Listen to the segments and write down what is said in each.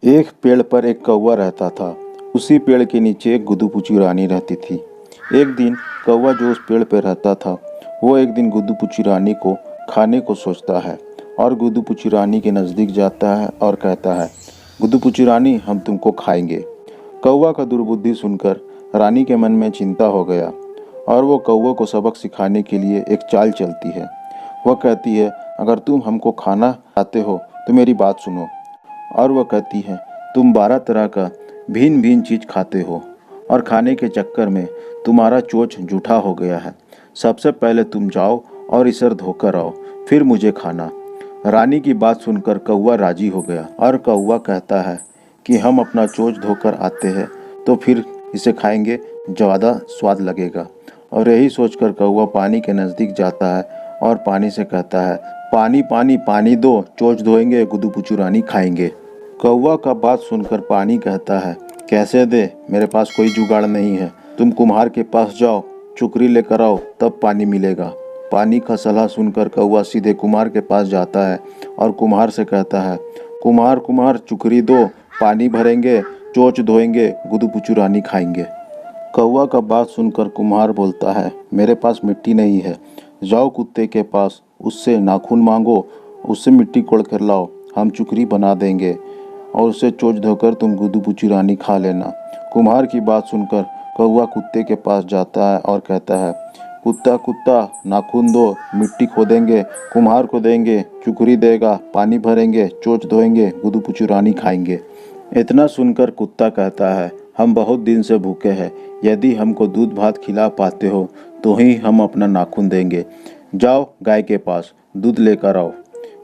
एक पेड़ पर एक कौवा रहता था। उसी पेड़ के नीचे एक गुदुपुची रानी रहती थी। एक दिन कौवा जो उस पेड़ पर रहता था, वो एक दिन गुदुपुची रानी को खाने को सोचता है और गुदुपुची रानी के नज़दीक जाता है और कहता है, गुदुपुची रानी, हम तुमको खाएंगे। कौवा का दुर्बुद्धि सुनकर रानी के मन में चिंता हो गया और वो कौवे को सबक सिखाने के लिए एक चाल चलती है। वह कहती है, अगर तुम हमको खाना खाते हो तो मेरी बात सुनो। और वह कहती है, तुम 12 तरह का भिन्न भिन्न चीज़ खाते हो और खाने के चक्कर में तुम्हारा चोंच जूठा हो गया है। सबसे पहले तुम जाओ और इसे धोकर आओ, फिर मुझे खाना। रानी की बात सुनकर कौवा राजी हो गया और कौवा कहता है कि हम अपना चोंच धोकर आते हैं तो फिर इसे खाएंगे, ज़्यादा स्वाद लगेगा। और यही सोचकर कौवा पानी के नज़दीक जाता है और पानी से कहता है, पानी पानी पानी दो, चोंच धोएंगे, गुदुपुची रानी खाएंगे। कौवा का बात सुनकर पानी कहता है, कैसे दे, मेरे पास कोई जुगाड़ नहीं है। तुम कुम्हार के पास जाओ, चुकरी लेकर आओ, तब पानी मिलेगा। पानी का सलाह सुनकर कौवा सीधे कुम्हार के पास जाता है और कुम्हार से कहता है, कुम्हार कुम्हार, चुकरी दो, पानी भरेंगे, चोंच धोएंगे, गुदुपुची रानी खाएंगे। कौवा का बात सुनकर कुम्हार बोलता है, मेरे पास मिट्टी नहीं है। जाओ कुत्ते के पास, उससे नाखून मांगो, उससे मिट्टी कोड़ कर लाओ, हम चुकरी बना देंगे और उससे चोंच धोकर तुम गुदुपुची रानी खा लेना। कुम्हार की बात सुनकर कौवा कुत्ते के पास जाता है और कहता है, कुत्ता कुत्ता, नाखून दो, मिट्टी खोदेंगे, कुम्हार को देंगे, चुकरी देगा, पानी भरेंगे, चोंच धोएंगे, गुदुपुची रानी खाएंगे। इतना सुनकर कुत्ता कहता है, हम बहुत दिन से भूखे हैं, यदि हमको दूध भात खिला पाते हो तो ही हम अपना नाखून देंगे। जाओ गाय के पास, दूध लेकर आओ।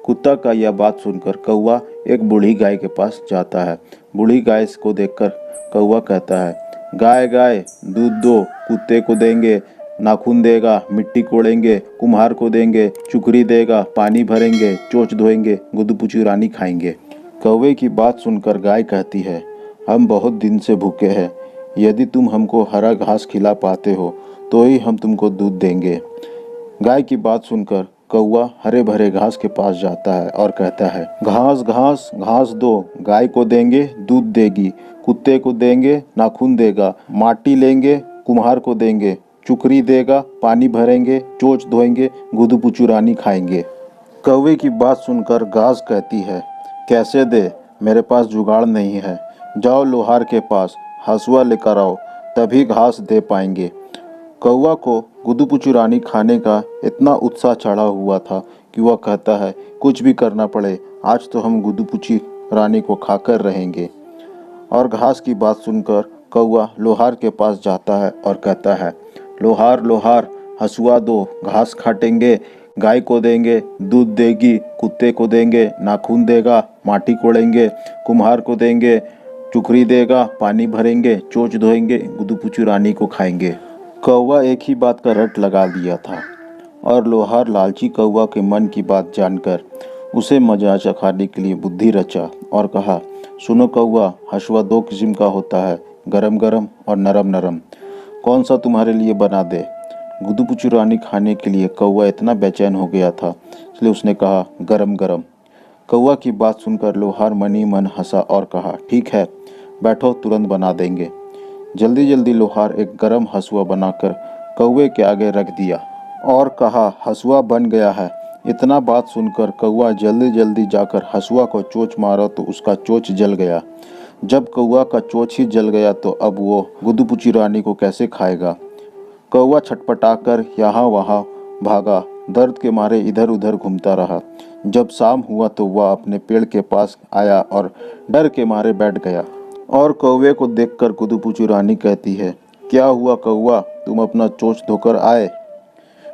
कुत्ता का यह बात सुनकर कौवा एक बूढ़ी गाय के पास जाता है। बूढ़ी गाय को देखकर कौवा कहता है, गाय गाय, दूध दो, कुत्ते को देंगे, नाखून देगा, मिट्टी कोड़ेंगे, कुम्हार को देंगे, चुकरी देगा, पानी भरेंगे, चोंच धोएंगे, गुदुपुची रानी खाएंगे। कौवे की बात सुनकर गाय कहती है, हम बहुत दिन से भूखे हैं, यदि तुम हमको हरा घास खिला पाते हो तो ही हम तुमको दूध देंगे। गाय की बात सुनकर कौवा हरे भरे घास के पास जाता है और कहता है, घास घास घास दो, गाय को देंगे, दूध देगी, कुत्ते को देंगे, नाखून देगा, माटी लेंगे, कुम्हार को देंगे, चुकरी देगा, पानी भरेंगे, चोंच धोएंगे, गुदुपुची रानी खाएंगे। कौवे की बात सुनकर घास कहती है, कैसे दे, मेरे पास जुगाड़ नहीं है। जाओ लोहार के पास, हंसुआ लेकर आओ, तभी घास दे पाएंगे। कौवा को गुदुपुची रानी खाने का इतना उत्साह चढ़ा हुआ था कि वह कहता है, कुछ भी करना पड़े, आज तो हम गुदुपुची रानी को खाकर रहेंगे। और घास की बात सुनकर कौवा लोहार के पास जाता है और कहता है, लोहार लोहार, हंसुआ दो, घास काटेंगे, गाय को देंगे, दूध देगी, कुत्ते को देंगे, नाखून देगा, माटी कोड़ेंगे, कुम्हार को देंगे, चुकरी देगा, पानी भरेंगे, चोंच धोएंगे, गुदुपुची रानी को खाएंगे। कौवा एक ही बात का रट लगा दिया था और लोहार लालची कौवा के मन की बात जानकर उसे मजा चखाने के लिए बुद्धि रचा और कहा, सुनो कौवा, हंसुआ 2 किस्म का होता है, गरम गरम और नरम नरम, कौन सा तुम्हारे लिए बना दे। गुदुपुची रानी खाने के लिए कौवा इतना बेचैन हो गया था, इसलिए उसने कहा, गरम गरम। कौवा की बात सुनकर लोहार मन ही मन हंसा और कहा, ठीक है, बैठो, तुरंत बना देंगे। जल्दी जल्दी लोहार एक गरम हंसुआ बनाकर कौवे के आगे रख दिया और कहा, हंसुआ बन गया है। इतना बात सुनकर कौवा जल्दी जल्दी जाकर हंसुआ को चोंच मारा तो उसका चोंच जल गया। जब कौवा का चोंच ही जल गया तो अब वो गुदुपुची रानी को कैसे खाएगा। कौवा छटपटाकर यहाँ वहाँ भागा, दर्द के मारे इधर उधर घूमता रहा। जब शाम हुआ तो वह अपने पेड़ के पास आया और डर के मारे बैठ गया। और कौवे को देखकर गुदुपुची रानी कहती है, क्या हुआ कौवा, तुम अपना चोंच धोकर आए।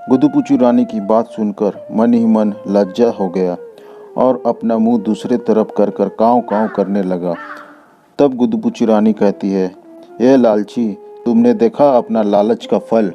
गुदुपुची रानी की बात सुनकर मन ही मन लज्जा हो गया और अपना मुंह दूसरे तरफ कर कर काँव काँव करने लगा। तब गुदुपुची रानी कहती है, ये लालची, तुमने देखा अपना लालच का फल।